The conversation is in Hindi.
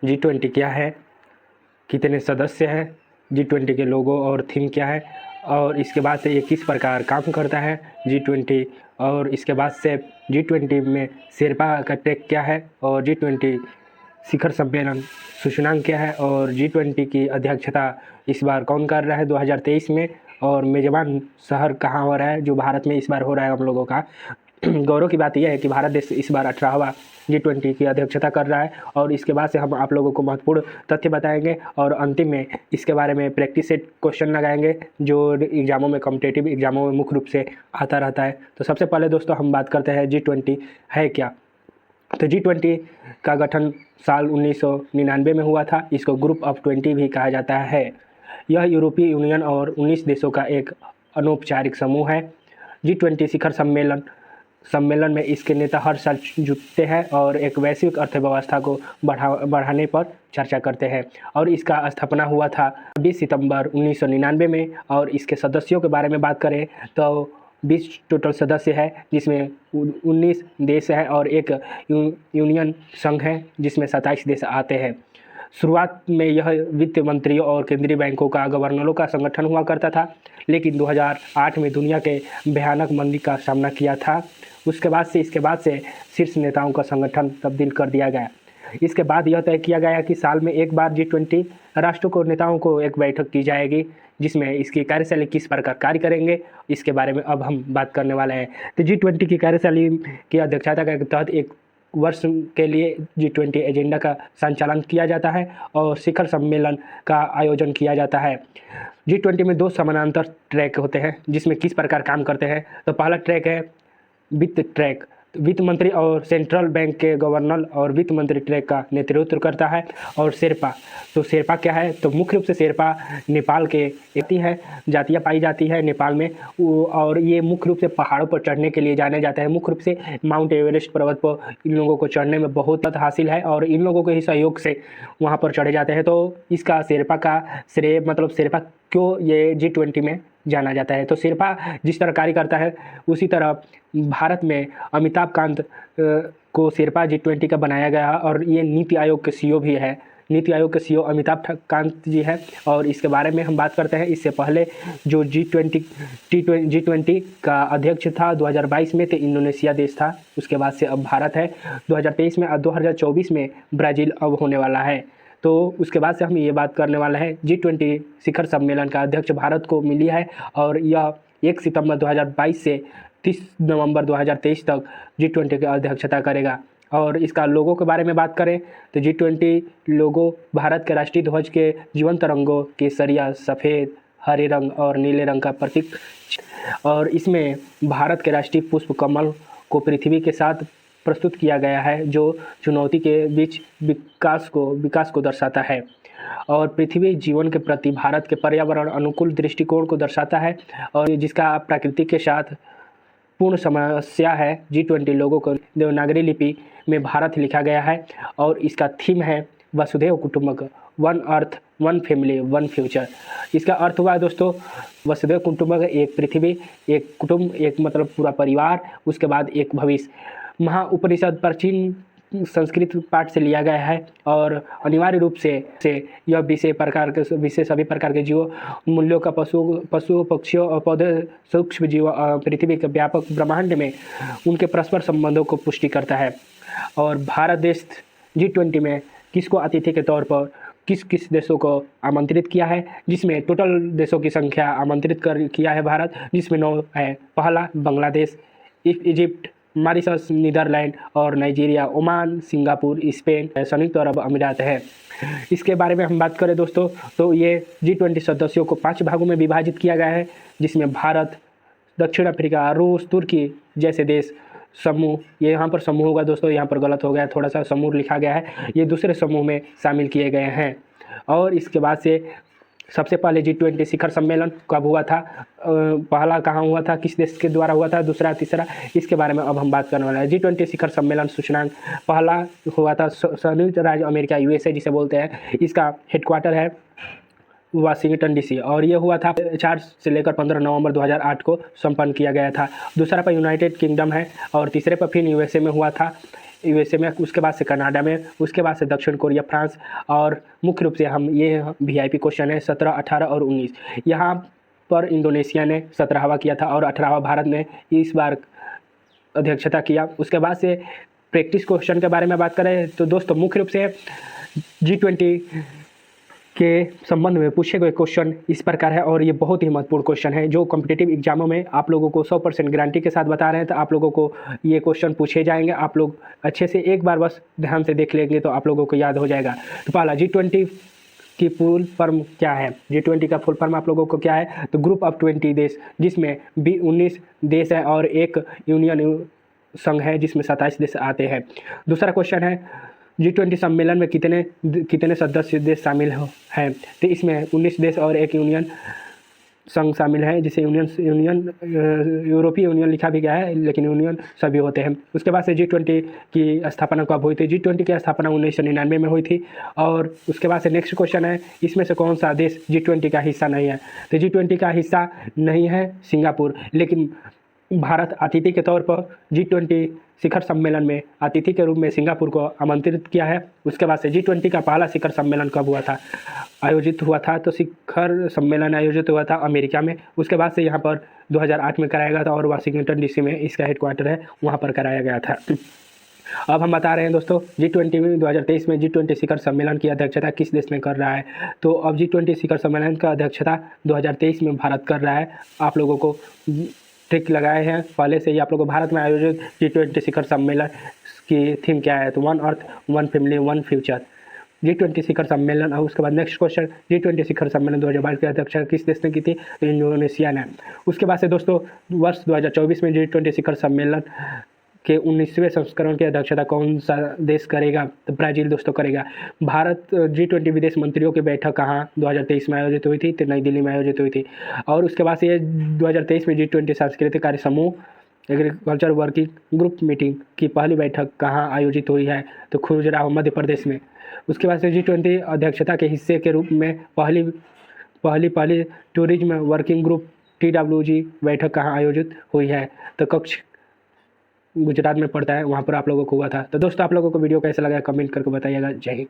G20 क्या है, कितने सदस्य हैं, G20 के लोगो और थीम क्या है, और इसके बाद से ये किस प्रकार काम करता है G20, और इसके बाद से G20 में शेरपा का टेक क्या है, और G20 शिखर सम्मेलन सूचनांक क्या है, और G20 की अध्यक्षता इस बार कौन कर रहा है 2023 में, और मेज़बान शहर कहाँ हो रहा है जो भारत में इस बार हो रहा है हम लोगों का। गौरव की बात यह है कि भारत देश इस बार 18वां G20 की अध्यक्षता कर रहा है, और इसके बाद से हम आप लोगों को महत्वपूर्ण तथ्य बताएंगे, और अंतिम में इसके बारे में प्रैक्टिस सेट क्वेश्चन लगाएंगे जो एग्जामों में, कॉम्पिटेटिव एग्जामों में मुख्य रूप से आता रहता है। तो सबसे पहले दोस्तों हम बात करते हैं G20 है क्या। तो G20 का गठन साल 1999 में हुआ था। इसको ग्रुप ऑफ 20 भी कहा जाता है। यह यूरोपीय यूनियन और 19 देशों का एक अनौपचारिक समूह है। G20 शिखर सम्मेलन में इसके नेता हर साल जुटते हैं और एक वैश्विक अर्थव्यवस्था को बढ़ाने पर चर्चा करते हैं, और इसका स्थापना हुआ था 20 सितंबर 1999 में। और इसके सदस्यों के बारे में बात करें तो 20 टोटल सदस्य है, जिसमें 19 देश हैं और एक यूनियन संघ है जिसमें 27 देश आते हैं। शुरुआत में यह वित्त मंत्रियों और केंद्रीय बैंकों का गवर्नरों का संगठन हुआ करता था, लेकिन 2008 में दुनिया के भयानक मंदी का सामना किया था। इसके बाद से शीर्ष नेताओं का संगठन तब्दील कर दिया गया। इसके बाद यह तय किया गया कि साल में एक बार G20 राष्ट्रों को नेताओं को एक बैठक की जाएगी, जिसमें इसकी कार्यशैली किस प्रकार कार्य करेंगे इसके बारे में अब हम बात करने वाले हैं। तो G20 की कार्यशैली की अध्यक्षता के तहत एक वर्ष के लिए G20 एजेंडा का संचालन किया जाता है और शिखर सम्मेलन का आयोजन किया जाता है। G20 में 2 समानांतर ट्रैक होते हैं जिसमें किस प्रकार काम करते हैं। तो पहला ट्रैक है वित्त ट्रैक। वित्त मंत्री और सेंट्रल बैंक के गवर्नर और वित्त मंत्री ट्रैक का नेतृत्व करता है। और शेरपा, तो शेरपा क्या है, तो मुख्य रूप से शेरपा नेपाल के जातियाँ पाई जाती है नेपाल में, और ये मुख्य रूप से पहाड़ों पर चढ़ने के लिए जाने जाते हैं। मुख्य रूप से माउंट एवरेस्ट पर्वत पर इन लोगों को चढ़ने में बहुत हासिल है और इन लोगों के ही सहयोग से वहाँ पर चढ़े जाते हैं। तो इसका शेरपा का श्रेय, मतलब शेरपा क्यों ये G20 में जाना जाता है। तो शेरपा जिस तरह कार्य करता है उसी तरह भारत में अमिताभ कांत को शेरपा G20 का बनाया गया है, और ये नीति आयोग के CEO भी है। नीति आयोग के CEO अमिताभ कांत जी है, और इसके बारे में हम बात करते हैं। इससे पहले जो G20 का अध्यक्ष था 2022 में, तो इंडोनेशिया देश था। उसके बाद से अब भारत है 2023 में, और 2024 में ब्राज़ील अब होने वाला है। तो उसके बाद से हम ये बात करने वाले हैं G20 शिखर सम्मेलन का अध्यक्ष भारत को मिली है, और यह 1 सितंबर 2022 से 30 नवंबर 2023 तक G20 की अध्यक्षता करेगा। और इसका लोगो के बारे में बात करें तो G20 लोगो भारत के राष्ट्रीय ध्वज के जीवंत रंगों केसरिया, सफ़ेद, हरे रंग और नीले रंग का प्रतीक, और इसमें भारत के राष्ट्रीय पुष्प कमल को पृथ्वी के साथ प्रस्तुत किया गया है, जो चुनौती के बीच विकास को दर्शाता है, और पृथ्वी जीवन के प्रति भारत के पर्यावरण अनुकूल दृष्टिकोण को दर्शाता है, और जिसका प्रकृति के साथ पूर्ण समस्या है। G20 लोगों को देवनागरी लिपि में भारत लिखा गया है, और इसका थीम है वसुधैव कुटुंबकम, one earth, one family, one future. इसका अर्थ हुआ दोस्तों वसुधैव कुटुंबकम, एक पृथ्वी, एक कुटुंब, एक मतलब पूरा परिवार, उसके बाद एक भविष्य। महाउपनिषद प्राचीन संस्कृत पाठ से लिया गया है, और अनिवार्य रूप से यह विषय सभी प्रकार के जीवों, मूल्यों का पशु पक्षियों और पौधे, सूक्ष्म जीव, पृथ्वी के व्यापक ब्रह्मांड में उनके परस्पर संबंधों को पुष्टि करता है। और भारत देश G20 में किसको अतिथि के तौर पर किस देशों को आमंत्रित किया है, जिसमें टोटल देशों की संख्या आमंत्रित किया है भारत, जिसमें 9 है। पहला बांग्लादेश, इजिप्ट, मॉरिशस, नीदरलैंड और नाइजीरिया, ओमान, सिंगापुर, स्पेन, संयुक्त अरब अमीरात है। इसके बारे में हम बात करें दोस्तों तो ये G20 सदस्यों को 5 भागों में विभाजित किया गया है, जिसमें भारत, दक्षिण अफ्रीका, रूस, तुर्की जैसे देश समूह, ये यहाँ पर समूह होगा दोस्तों, यहाँ पर गलत हो गया, थोड़ा सा समूह लिखा गया है, ये दूसरे समूह में शामिल किए गए हैं। और इसके बाद से सबसे पहले G20 शिखर सम्मेलन कब हुआ था, पहला कहाँ हुआ था, किस देश के द्वारा हुआ था, दूसरा, तीसरा, इसके बारे में अब हम बात करने वाले हैं। G20 शिखर सम्मेलन सूचनांक पहला हुआ था संयुक्त राज्य अमेरिका, USA जिसे बोलते हैं। इसका हेडक्वार्टर है वाशिंगटन DC, और ये हुआ था 4 से लेकर 15 नवंबर 2008 को संपन्न किया गया था। दूसरा पर यूनाइटेड किंगडम है, और तीसरे पर फिर USA में हुआ था USA में, उसके बाद से कनाडा में, उसके बाद से दक्षिण कोरिया, फ्रांस, और मुख्य रूप से हम ये VIP क्वेश्चन है 17, 18 और 19। यहाँ पर इंडोनेशिया ने 17वां किया था और 18वां भारत ने इस बार अध्यक्षता किया। उसके बाद से प्रैक्टिस क्वेश्चन के बारे में बात करें तो दोस्तों मुख्य रूप से G20 के संबंध में पूछे गए क्वेश्चन इस प्रकार है, और ये बहुत ही महत्वपूर्ण क्वेश्चन है जो कॉम्पिटिटिव एग्जामों में आप लोगों को 100% गारंटी के साथ बता रहे हैं। तो आप लोगों को ये क्वेश्चन पूछे जाएंगे, आप लोग अच्छे से एक बार बस ध्यान से देख लेंगे तो आप लोगों को याद हो जाएगा। तो पहला, G20 की फुल फॉर्म क्या है? G20 का फुल फॉर्म आप लोगों को क्या है? तो ग्रुप ऑफ 20 देश, जिसमें 19 देश है और एक यूनियन संघ है जिसमें 27 देश आते हैं। दूसरा क्वेश्चन है G20 सम्मेलन में कितने सदस्य देश शामिल हैं? तो इसमें 19 देश और एक यूनियन संघ शामिल है, जिसे यूरोपीय यूनियन लिखा भी गया है, लेकिन यूनियन सभी होते हैं। उसके बाद से G20 की स्थापना कब हुई थी? G20 की स्थापना 1999 में हुई थी। और उसके बाद से नेक्स्ट क्वेश्चन है, इसमें से कौन सा देश G20 का हिस्सा नहीं है? तो G20 का हिस्सा नहीं है सिंगापुर, लेकिन भारत अतिथि के तौर पर G20 शिखर सम्मेलन में अतिथि के रूप में सिंगापुर को आमंत्रित किया है। उसके बाद से G20 का पहला शिखर सम्मेलन कब हुआ था? आयोजित हुआ था, तो शिखर सम्मेलन आयोजित हुआ था अमेरिका में। उसके बाद से यहाँ पर 2008 में कराया गया था और वाशिंगटन DC में इसका हेडक्वार्टर है, वहाँ पर कराया गया था। अब हम बता रहे हैं दोस्तों G20 में 2023 में G20 शिखर सम्मेलन की अध्यक्षता किस देश में कर रहा है? तो अब G20 शिखर सम्मेलन का अध्यक्षता 2023 में भारत कर रहा है। आप लोगों को ट्रिक लगाए हैं पहले से ही। आप लोगों को भारत में आयोजित G20 शिखर सम्मेलन की थीम क्या है? तो 1 अर्थ, 1 फैमिली, 1 फ्यूचर। G20 शिखर सम्मेलन। और उसके बाद नेक्स्ट क्वेश्चन, G20 शिखर सम्मेलन 2022 की अध्यक्षता किस देश ने की थी? तो इंडोनेशिया ने। उसके बाद से दोस्तों वर्ष 2024 में G20 शिखर सम्मेलन के 19वें संस्करण की अध्यक्षता कौन सा देश करेगा? तो ब्राज़ील दोस्तों करेगा। भारत G20 विदेश मंत्रियों की बैठक कहाँ 2023 में आयोजित हुई थी? तो नई दिल्ली में आयोजित हुई थी। और उसके बाद से 2023 में G20 सांस्कृतिक कार्य समूह एग्रीकल्चर वर्किंग ग्रुप मीटिंग की पहली बैठक कहाँ आयोजित हुई है? तो खजुराहो मध्य प्रदेश में। उसके बाद से G20 अध्यक्षता के हिस्से के रूप में पहली टूरिज्म वर्किंग ग्रुप TWG बैठक कहाँ आयोजित हुई है? तो कच्छ गुजरात में पड़ता है, वहाँ पर आप लोगों को हुआ था। तो दोस्तों आप लोगों को वीडियो कैसा लगा कमेंट करके बताइएगा। जय हिंद।